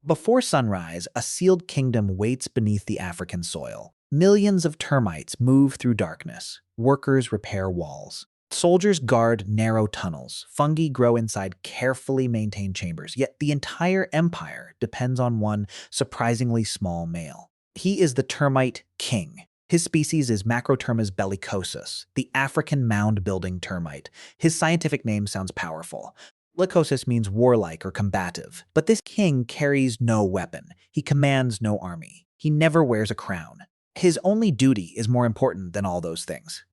Before sunrise, a sealed kingdom waits beneath the African soil. Millions of termites move through darkness. Workers repair walls. Soldiers guard narrow tunnels. Fungi grow inside carefully maintained chambers. Yet the entire empire depends on one surprisingly small male. He is the termite king. His species is Macrotermes bellicosus, the African mound-building termite. His scientific name sounds powerful. Bellicosus means warlike or combative, but this king carries no weapon. He commands no army. He never wears a crown. His only duty is more important than all those things.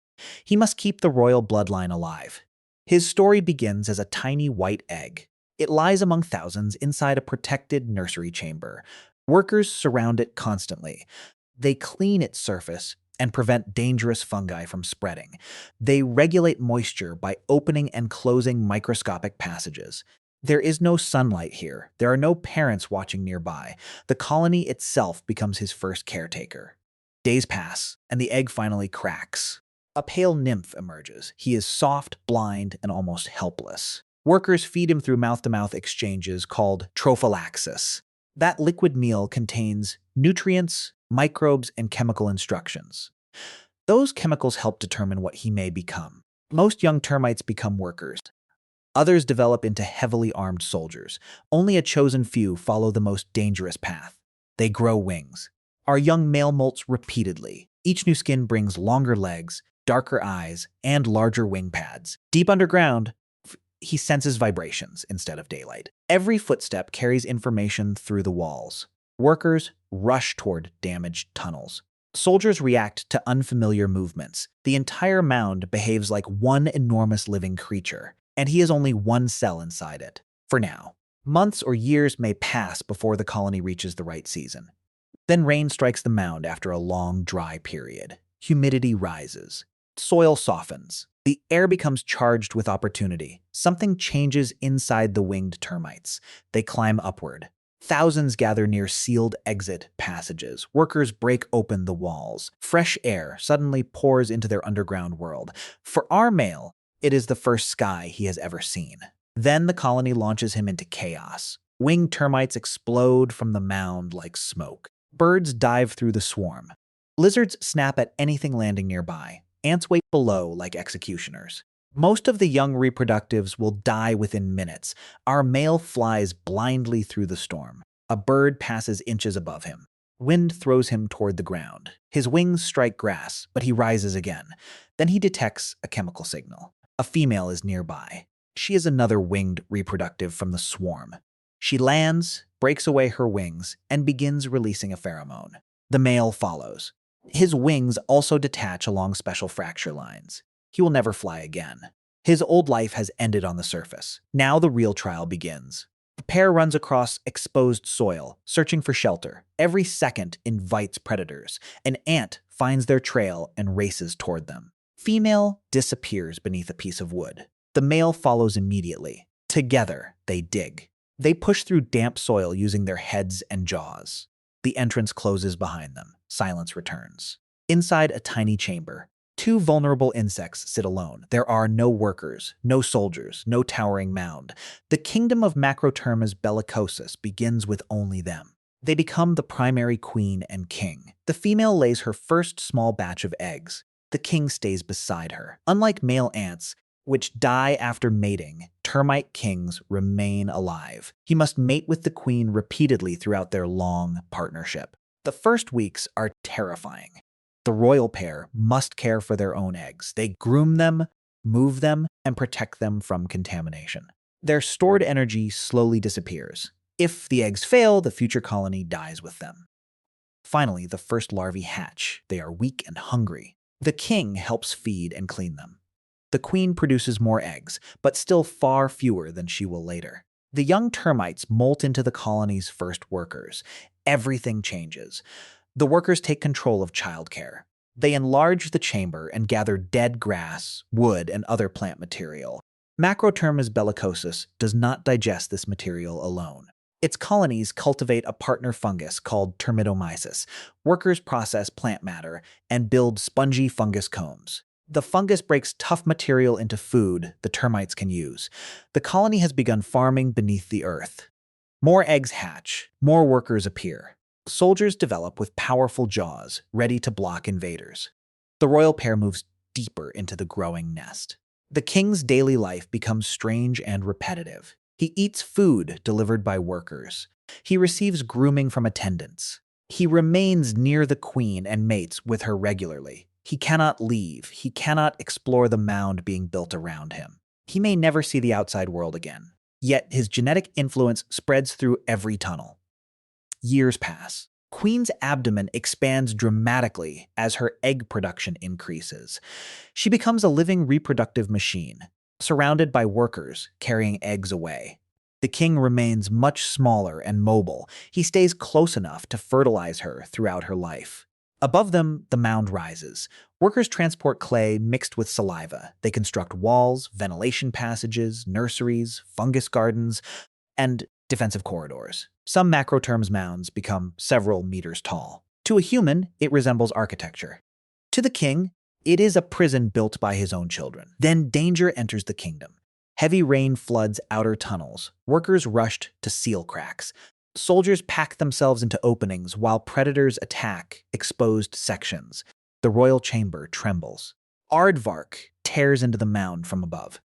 He must keep the royal bloodline alive. His story begins as a tiny white egg. It lies among thousands inside a protected nursery chamber. Workers surround it constantly. They clean its surface and prevent dangerous fungi from spreading. They regulate moisture by opening and closing microscopic passages. There is no sunlight here. There are no parents watching nearby. The colony itself becomes his first caretaker. Days pass, and the egg finally cracks. A pale nymph emerges. He is soft, blind, and almost helpless. Workers feed him through mouth-to-mouth exchanges called trophallaxis. That liquid meal contains nutrients, microbes, and chemical instructions. Those chemicals help determine what he may become. Most young termites become workers. Others develop into heavily armed soldiers. Only a chosen few follow the most dangerous path. They grow wings. Our young male molts repeatedly. Each new skin brings longer legs, darker eyes, and larger wing pads. Deep underground, he senses vibrations instead of daylight. Every footstep carries information through the walls. Workers rush toward damaged tunnels. Soldiers react to unfamiliar movements. The entire mound behaves like one enormous living creature, and he is only one cell inside it. For now, months or years may pass before the colony reaches the right season. Then rain strikes the mound after a long, dry period. Humidity rises. Soil softens. The air becomes charged with opportunity. Something changes inside the winged termites. They climb upward. Thousands gather near sealed exit passages. Workers break open the walls. Fresh air suddenly pours into their underground world. For our male, it is the first sky he has ever seen. Then the colony launches him into chaos. Winged termites explode from the mound like smoke. Birds dive through the swarm. Lizards snap at anything landing nearby. Ants wait below like executioners. Most of the young reproductives will die within minutes. Our male flies blindly through the storm. A bird passes inches above him. Wind throws him toward the ground. His wings strike grass, but he rises again. Then he detects a chemical signal. A female is nearby. She is another winged reproductive from the swarm. She lands, breaks away her wings, and begins releasing a pheromone. The male follows. His wings also detach along special fracture lines. He will never fly again. His old life has ended on the surface. Now the real trial begins. The pair runs across exposed soil, searching for shelter. Every second invites predators. An ant finds their trail and races toward them. Female disappears beneath a piece of wood. The male follows immediately. Together, they dig. They push through damp soil using their heads and jaws. The entrance closes behind them. Silence returns. Inside a tiny chamber, two vulnerable insects sit alone. There are no workers, no soldiers, no towering mound. The kingdom of Macrotermes bellicosus begins with only them. They become the primary queen and king. The female lays her first small batch of eggs. The king stays beside her. Unlike male ants, which die after mating, termite kings remain alive. He must mate with the queen repeatedly throughout their long partnership. The first weeks are terrifying. The royal pair must care for their own eggs. They groom them, move them, and protect them from contamination. Their stored energy slowly disappears. If the eggs fail, the future colony dies with them. Finally, the first larvae hatch. They are weak and hungry. The king helps feed and clean them. The queen produces more eggs, but still far fewer than she will later. The young termites molt into the colony's first workers. Everything changes. The workers take control of childcare. They enlarge the chamber and gather dead grass, wood, and other plant material. Macrotermes bellicosus does not digest this material alone. Its colonies cultivate a partner fungus called Termites. Workers process plant matter and build spongy fungus combs. The fungus breaks tough material into food the termites can use. The colony has begun farming beneath the earth. More eggs hatch, more workers appear. Soldiers develop with powerful jaws, ready to block invaders. The royal pair moves deeper into the growing nest. The king's daily life becomes strange and repetitive. He eats food delivered by workers. He receives grooming from attendants. He remains near the queen and mates with her regularly. He cannot leave. He cannot explore the mound being built around him. He may never see the outside world again. Yet his genetic influence spreads through every tunnel. Years pass. Queen's abdomen expands dramatically as her egg production increases. She becomes a living reproductive machine, surrounded by workers carrying eggs away. The king remains much smaller and mobile. He stays close enough to fertilize her throughout her life. Above them, the mound rises. Workers transport clay mixed with saliva. They construct walls, ventilation passages, nurseries, fungus gardens, and defensive corridors. Some Macrotermes mounds become several meters tall. To a human, it resembles architecture. To the king, it is a prison built by his own children. Then danger enters the kingdom. Heavy rain floods outer tunnels. Workers rushed to seal cracks. Soldiers pack themselves into openings while predators attack exposed sections. The royal chamber trembles. Aardvark tears into the mound from above.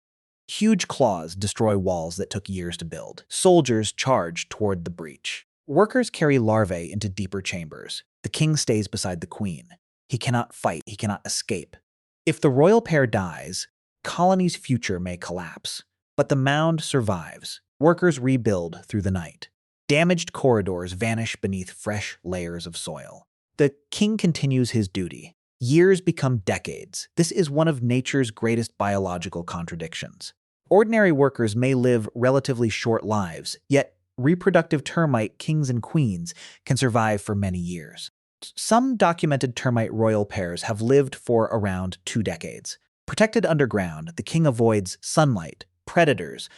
Huge claws destroy walls that took years to build. Soldiers charge toward the breach. Workers carry larvae into deeper chambers. The king stays beside the queen. He cannot fight. He cannot escape. If the royal pair dies, colony's future may collapse. But the mound survives. Workers rebuild through the night. Damaged corridors vanish beneath fresh layers of soil. The king continues his duty. Years become decades. This is one of nature's greatest biological contradictions. Ordinary workers may live relatively short lives, yet reproductive termite kings and queens can survive for many years. Some documented termite royal pairs have lived for around 2 decades. Protected underground, the king avoids sunlight, predators,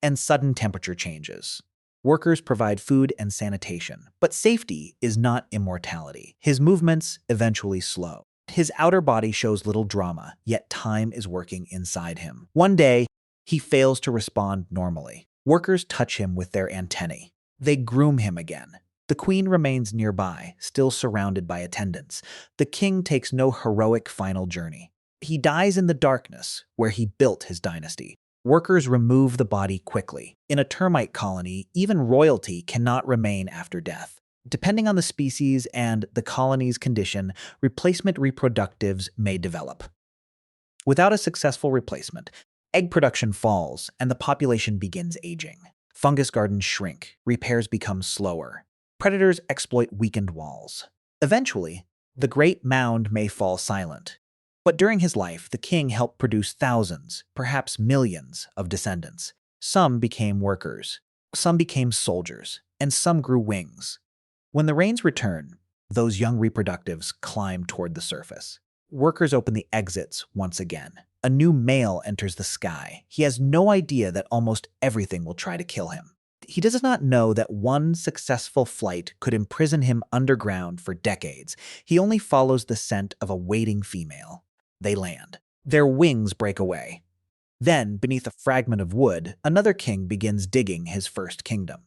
and sudden temperature changes. Workers provide food and sanitation, but safety is not immortality. His movements eventually slow. His outer body shows little drama, yet time is working inside him. One day, he fails to respond normally. Workers touch him with their antennae. They groom him again. The queen remains nearby, still surrounded by attendants. The king takes no heroic final journey. He dies in the darkness, where he built his dynasty. Workers remove the body quickly. In a termite colony, even royalty cannot remain after death. Depending on the species and the colony's condition, replacement reproductives may develop. Without a successful replacement, egg production falls and the population begins aging. Fungus gardens shrink, repairs become slower. Predators exploit weakened walls. Eventually, the great mound may fall silent. But during his life, the king helped produce thousands, perhaps millions, of descendants. Some became workers, some became soldiers, and some grew wings. When the rains return, those young reproductives climb toward the surface. Workers open the exits once again. A new male enters the sky. He has no idea that almost everything will try to kill him. He does not know that one successful flight could imprison him underground for decades. He only follows the scent of a waiting female. They land. Their wings break away. Then, beneath a fragment of wood, another king begins digging his first kingdom.